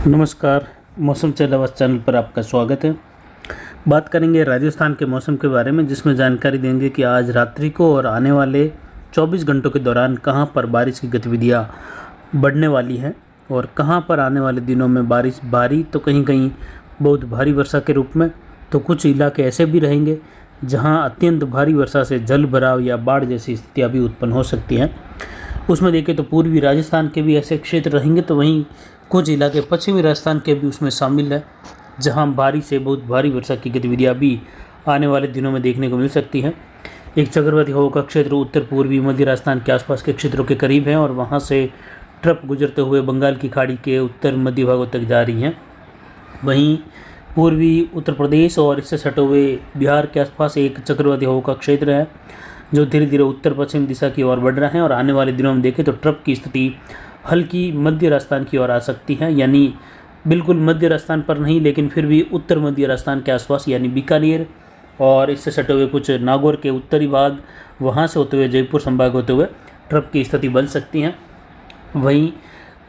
नमस्कार। मौसम से आवाज़ चैनल पर आपका स्वागत है। बात करेंगे राजस्थान के मौसम के बारे में, जिसमें जानकारी देंगे कि आज रात्रि को और आने वाले 24 घंटों के दौरान कहां पर बारिश की गतिविधियां बढ़ने वाली हैं और कहां पर आने वाले दिनों में बारिश भारी तो कहीं कहीं बहुत भारी वर्षा के रूप में, तो कुछ इलाके ऐसे भी रहेंगे जहां अत्यंत भारी वर्षा से जल भराव या बाढ़ जैसी स्थितियाँ भी उत्पन्न हो सकती हैं। उसमें देखें तो पूर्वी राजस्थान के भी ऐसे क्षेत्र रहेंगे, तो वहीं कुछ इलाके पश्चिमी राजस्थान के भी उसमें शामिल है, जहां भारी से बहुत भारी वर्षा की गतिविधियां भी आने वाले दिनों में देखने को मिल सकती हैं। एक चक्रवाती हवा का क्षेत्र उत्तर पूर्वी मध्य राजस्थान के आसपास के क्षेत्रों के करीब है और वहां से ट्रप गुजरते हुए बंगाल की खाड़ी के उत्तर मध्य भागों तक जा रही हैं। वहीं पूर्वी उत्तर प्रदेश और इससे सटे हुए बिहार के आसपास एक चक्रवाती हवा का क्षेत्र है, जो धीरे धीरे उत्तर पश्चिम दिशा की ओर बढ़ रहा है और आने वाले दिनों में देखें तो ट्रप की स्थिति हल्की मध्य राजस्थान की ओर आ सकती है, यानी बिल्कुल मध्य राजस्थान पर नहीं, लेकिन फिर भी उत्तर मध्य राजस्थान के आसपास यानी बीकानेर और इससे सटे हुए कुछ नागौर के उत्तरी भाग, वहाँ से होते हुए जयपुर संभाग होते हुए ट्रप की स्थिति बन सकती है। वहीं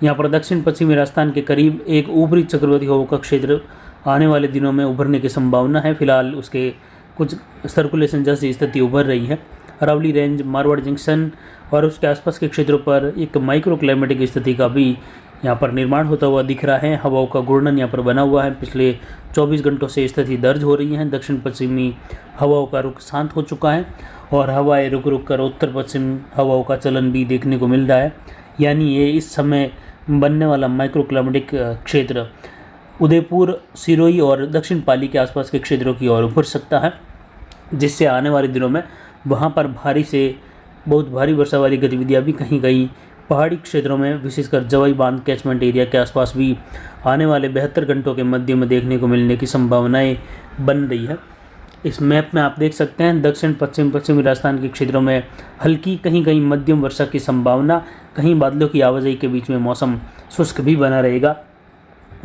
यहाँ पर दक्षिण पश्चिमी राजस्थान के करीब एक ऊपरी चक्रवाती हवा का क्षेत्र आने वाले दिनों में उभरने की संभावना है। फिलहाल उसके कुछ सर्कुलेशन जैसी स्थिति उभर रही है। अरावली रेंज, मारवाड़ जंक्शन और उसके आसपास के क्षेत्रों पर एक माइक्रो क्लाइमेटिक स्थिति का भी यहाँ पर निर्माण होता हुआ दिख रहा है। हवाओं का घूर्णन यहाँ पर बना हुआ है। पिछले 24 घंटों से स्थिति दर्ज हो रही है। दक्षिण पश्चिमी हवाओं का रुख शांत हो चुका है और हवाएं रुक रुक कर उत्तर पश्चिम हवाओं का चलन भी देखने को मिल रहा है, यानी ये इस समय बनने वाला माइक्रो क्लाइमेटिक क्षेत्र उदयपुर, सिरोही और दक्षिण पाली के आसपास के क्षेत्रों की ओर उभर सकता है, जिससे आने वाले दिनों में वहाँ पर भारी से बहुत भारी वर्षा वाली गतिविधियाँ भी कहीं कहीं पहाड़ी क्षेत्रों में, विशेषकर जवाई बांध कैचमेंट एरिया के आसपास भी आने वाले 72 घंटों के मध्य में देखने को मिलने की संभावनाएं बन रही है। इस मैप में आप देख सकते हैं दक्षिण पश्चिमी राजस्थान के क्षेत्रों में हल्की कहीं कहीं मध्यम वर्षा की संभावना, कहीं बादलों की आवाजाही के बीच में मौसम शुष्क भी बना रहेगा।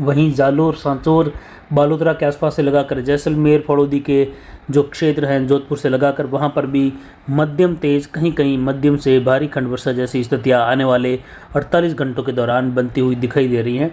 वहीं जालोर, सांचौर, बालोतरा के आसपास से लगाकर जैसलमेर, फड़ौदी के जो क्षेत्र हैं जोधपुर से लगाकर, वहां पर भी मध्यम तेज कहीं कहीं मध्यम से भारी खंड वर्षा जैसी स्थितियां आने वाले 48 घंटों के दौरान बनती हुई दिखाई दे रही हैं।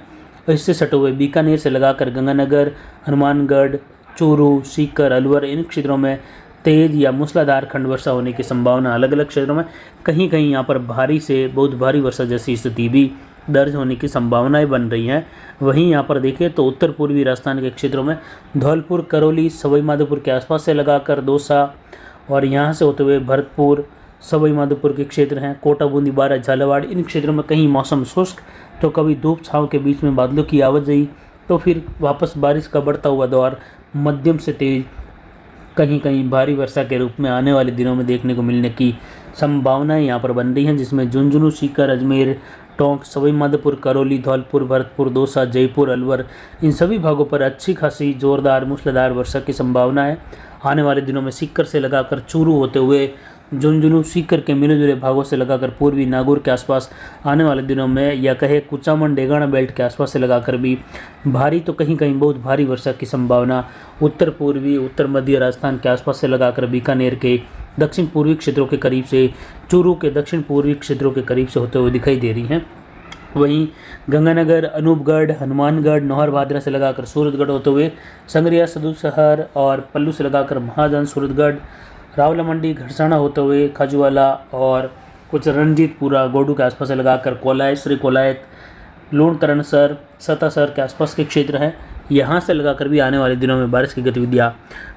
इससे सटे हुए बीकानेर से लगाकर गंगानगर, हनुमानगढ़, चूरू, सीकर, अलवर, इन क्षेत्रों में तेज या मूसलाधार खंड वर्षा होने की संभावना अलग अलग क्षेत्रों में, कहीं कहीं यहाँ पर भारी से बहुत भारी वर्षा जैसी स्थिति भी दर्ज होने की संभावनाएं बन रही हैं। वहीं यहाँ पर देखें तो उत्तर पूर्वी राजस्थान के क्षेत्रों में धौलपुर, करौली, सवाई माधोपुर के आसपास से लगाकर दौसा और यहाँ से होते हुए भरतपुर, सवाई माधोपुर के क्षेत्र हैं, कोटा, बूंदी, बारा, झालावाड़, इन क्षेत्रों में कहीं मौसम शुष्क तो कभी धूप छाँव के बीच में बादलों की आवाजाही, तो फिर वापस बारिश का बढ़ता हुआ दौर मध्यम से तेज कहीं कहीं भारी वर्षा के रूप में आने वाले दिनों में देखने को मिलने की संभावनाएं यहाँ पर बन रही हैं, जिसमें झुंझुनू, सीकर, अजमेर, टोंक, सवाई माधोपुर, करौली, धौलपुर, भरतपुर, दौसा, जयपुर, अलवर, इन सभी भागों पर अच्छी खासी जोरदार मूसलाधार वर्षा की संभावना है। आने वाले दिनों में सीकर से लगाकर चूरू होते हुए झुंझुनू, सीकर के मिले जुले भागों से लगाकर पूर्वी नागौर के आसपास आने वाले दिनों में, या कहे कुचामन, डेगाना बेल्ट के आसपास से लगाकर भी भारी तो कहीं कहीं बहुत भारी वर्षा की संभावना उत्तर पूर्वी उत्तर मध्य राजस्थान के आसपास से लगाकर बीकानेर के दक्षिण पूर्वी क्षेत्रों के करीब से, चूरू के दक्षिण पूर्वी क्षेत्रों के करीब से होते हुए दिखाई दे रही हैं। वहीं गंगानगर, अनूपगढ़, हनुमानगढ़, नौहर भादरा से लगाकर सूरतगढ़ होते हुए संग्रिया, सदूसहर और पल्लू से लगाकर महाजन, सूरतगढ़, रावला मंडी, घड़साना होते हुए खाजूवाला और कुछ रणजीतपुरा, गोडू के आसपास से लगाकर कोलायत, श्री कोलायत, लूण, करणसर, सतासर के आसपास के क्षेत्र हैं, यहाँ से लगाकर भी आने वाले दिनों में बारिश की गतिविधियाँ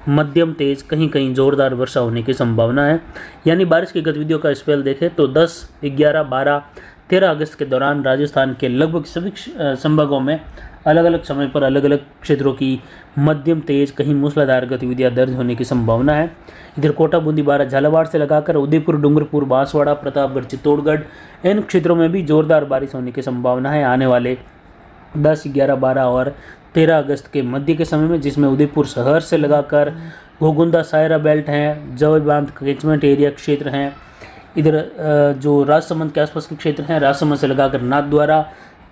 मध्यम तेज कहीं कहीं जोरदार वर्षा होने की संभावना है। यानी बारिश की गतिविधियों का स्पेल देखें तो 10, 11, 12, 13 अगस्त के दौरान राजस्थान के लगभग सभी संभागों में अलग अलग समय पर अलग अलग क्षेत्रों की मध्यम तेज कहीं मूसलाधार गतिविधियां दर्ज होने की संभावना है। इधर कोटा, बूंदी, बारा, झालावाड़ से लगाकर उदयपुर, डूंगरपुर, बांसवाड़ा, प्रतापगढ़, चित्तौड़गढ़, इन क्षेत्रों में भी जोरदार बारिश होने की संभावना है आने वाले 10, 11, 12 और 13 अगस्त के मध्य के समय में, जिसमें उदयपुर शहर से लगाकर घोगुंदा, सायरा बेल्ट हैं, जवाई बांध कैचमेंट एरिया क्षेत्र हैं, इधर जो राजसमंद के आसपास के क्षेत्र हैं, राजसमंद से लगाकर नाथद्वारा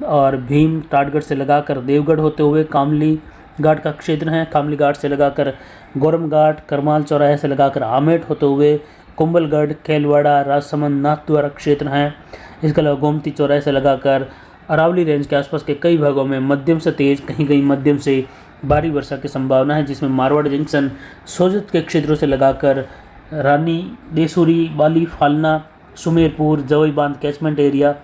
और भीम, टाटगढ़ से लगाकर देवगढ़ होते हुए कामली घाट का क्षेत्र है, कामली घाट से लगाकर गौरम घाट, करमाल चौराहे से लगाकर आमेट होते हुए कुंभलगढ़, खेलवाड़ा, राजसमंद, नाथद्वारा क्षेत्र हैं। इसके अलावा गोमती चौराहे से लगाकर अरावली रेंज के आसपास के कई भागों में मध्यम से तेज, कहीं कहीं मध्यम से भारी वर्षा की संभावना है, जिसमें मारवाड़ जंक्शन, सोजत के क्षेत्रों से लगाकर रानी, देसूरी, बाली, फालना, सुमेरपुर, जवई बांध कैचमेंट एरिया,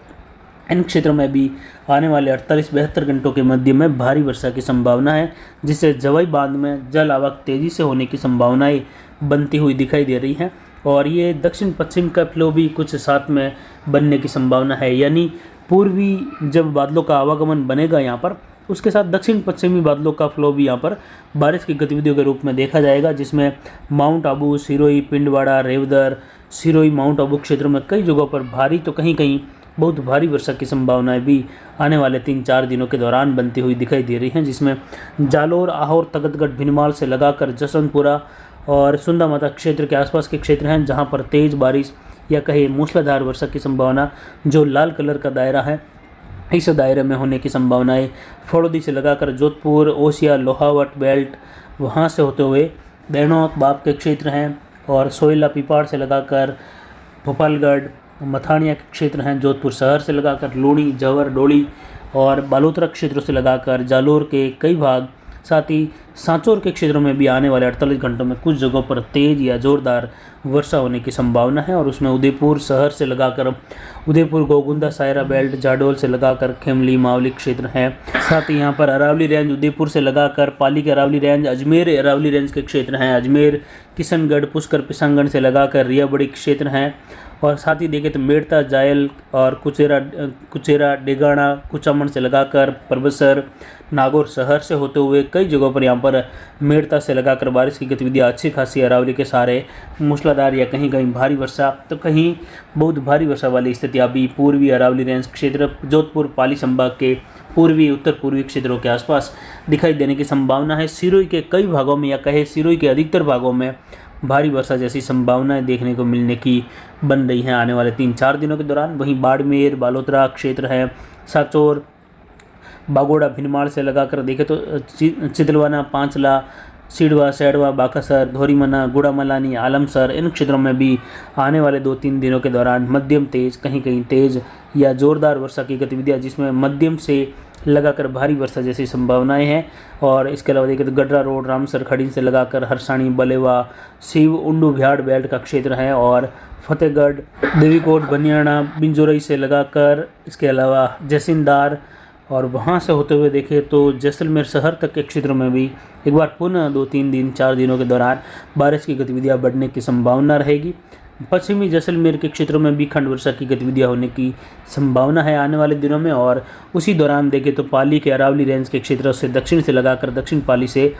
इन क्षेत्रों में भी आने वाले 48-72 घंटों के मध्य में भारी वर्षा की संभावना है, जिससे जवई बांध में जल आवक तेज़ी से होने की संभावनाएं बनती हुई दिखाई दे रही हैं। और ये दक्षिण पश्चिम का फ्लो भी कुछ साथ में बनने की संभावना है, यानी पूर्वी जब बादलों का आवागमन बनेगा यहाँ पर, उसके साथ दक्षिण पश्चिमी बादलों का फ्लो भी यहाँ पर बारिश की गतिविधियों के रूप में देखा जाएगा, जिसमें माउंट आबू, सिरोही, पिंडवाड़ा, रेवदर, सिरोही, माउंट आबू क्षेत्रों में कई जगहों पर भारी तो कहीं कहीं बहुत भारी वर्षा की संभावनाएं भी आने वाले 3-4 दिनों के दौरान बनती हुई दिखाई दे रही हैं, जिसमें जालोर, आहोर, तगतगढ़, भिनमाल से लगाकर जसवंतपुरा और सुंदा माता क्षेत्र के आसपास के क्षेत्र हैं, जहां पर तेज़ बारिश या कहे मूसलाधार वर्षा की संभावना, जो लाल कलर का दायरा है, इस दायरे में होने की संभावनाएं फड़ौदी से लगाकर जोधपुर, ओसिया, लोहावट बेल्ट, वहाँ से होते हुए दैणोक, बाप के क्षेत्र हैं, और सोयला, पिपाड़ से लगाकर भोपालगढ़, मथानिया के क्षेत्र हैं, जोधपुर शहर से लगाकर लूणी, जवर, डोली और बालोतरा क्षेत्रों से लगाकर जालोर के कई भाग, साथ ही सांचौर के क्षेत्रों में भी आने वाले 48 घंटों में कुछ जगहों पर तेज़ या ज़ोरदार वर्षा होने की संभावना है। और उसमें उदयपुर शहर से लगाकर उदयपुर, गोगुंदा, सायरा बेल्ट, जाडोल से लगाकर खेमली, मावली क्षेत्र हैं। साथ ही यहाँ पर अरावली रेंज, उदयपुर से लगाकर पाली के अरावली रेंज, अजमेर अरावली रेंज के क्षेत्र हैं, अजमेर, किशनगढ़, पुष्कर, पिसांगढ़ से लगाकर रियाबड़ी क्षेत्र हैं। और साथ ही देखें तो मेड़ता, जायल और कुचेरा, डेगाना, कुचामन से लगाकर परबसर, नागौर शहर से होते हुए कई जगहों पर यहाँ पर मेड़ता से लगाकर बारिश की गतिविधियाँ अच्छी खासी अरावली के सारे मूसलाधार या कहीं कहीं भारी वर्षा तो कहीं बहुत भारी वर्षा वाली स्थितियाँ भी पूर्वी अरावली रेंज क्षेत्र, जोधपुर, पाली संभाग के पूर्वी उत्तर पूर्वी क्षेत्रों के आसपास दिखाई देने की संभावना है। सिरोही के कई भागों में या कहे सिरोही के अधिकतर भागों में भारी वर्षा जैसी संभावनाएं देखने को मिलने की बन रही हैं आने वाले 3-4 दिनों के दौरान। वहीं बाड़मेर, बालोतरा क्षेत्र है, सांचौर, बागोड़ा, भिनमाल से लगाकर देखें तो चितलवाना, पांचला, सिडवा, सैडवा, बाकासर, धोरीमना, गुड़ामलानी, आलमसर, इन क्षेत्रों में भी आने वाले 2-3 दिनों के दौरान मध्यम तेज, कहीं कहीं तेज या ज़ोरदार वर्षा की गतिविधियाँ, जिसमें मध्यम से लगाकर भारी वर्षा जैसी संभावनाएं हैं। और इसके अलावा देखें तो गडरा रोड, रामसर, खड़ीन से लगाकर हरसाणी, बलेवा, शिव, उंडू, बिहाड़ बेल्ट का क्षेत्र है, और फतेहगढ़, देवीकोट, बनियाना, बिंजोरई से लगाकर इसके अलावा जैसिनदार और वहाँ से होते हुए देखें तो जैसलमेर शहर तक के क्षेत्रों में भी एक बार पुनः 2-3 दिन 4 दिनों के दौरान बारिश की गतिविधियाँ बढ़ने की संभावना रहेगी। पश्चिमी जैसलमेर के क्षेत्रों में भी खंड वर्षा की गतिविधियां होने की संभावना है आने वाले दिनों में। और उसी दौरान देखें तो पाली के अरावली रेंज के क्षेत्रों से दक्षिण से लगाकर दक्षिण पाली से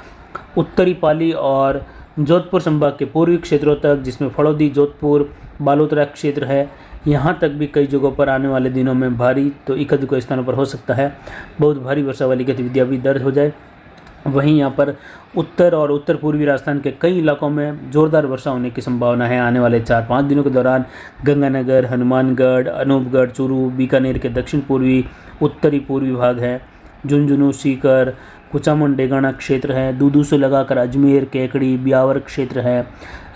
उत्तरी पाली और जोधपुर संभाग के पूर्वी क्षेत्रों तक, जिसमें फड़ौदी, जोधपुर, बालोतरा क्षेत्र है, यहाँ तक भी कई जगहों पर आने वाले दिनों में भारी तो एक को स्थानों पर हो सकता है बहुत भारी वर्षा वाली गतिविधियाँ भी दर्ज हो जाए। वहीं यहाँ पर उत्तर और उत्तर पूर्वी राजस्थान के कई इलाकों में ज़ोरदार वर्षा होने की संभावना है आने वाले 4-5 दिनों के दौरान। गंगानगर, हनुमानगढ़, अनूपगढ़, चूरू, बीकानेर के दक्षिण पूर्वी, उत्तरी पूर्वी भाग है, झुंझुनू, सीकर, कुचामन, डेगाना क्षेत्र है, दूदू से लगाकर अजमेर, केकड़ी, ब्यावर क्षेत्र है,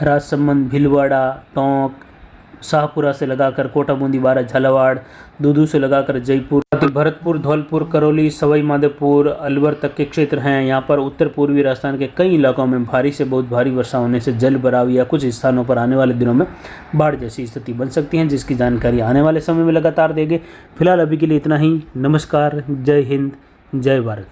राजसमंद, भीलवाड़ा, टोंक, शाहपुरा से लगाकर कोटा, बूंदी, बारा, झालावाड़, दूदू से लगाकर जयपुर, भरतपुर, धौलपुर, करौली, सवाई माधोपुर, अलवर तक के क्षेत्र हैं। यहाँ पर उत्तर पूर्वी राजस्थान के कई इलाकों में भारी से बहुत भारी वर्षा होने से जल भराव या कुछ स्थानों पर आने वाले दिनों में बाढ़ जैसी स्थिति बन सकती है, जिसकी जानकारी आने वाले समय में लगातार देंगे। फिलहाल अभी के लिए इतना ही। नमस्कार, जय हिंद, जय भारत।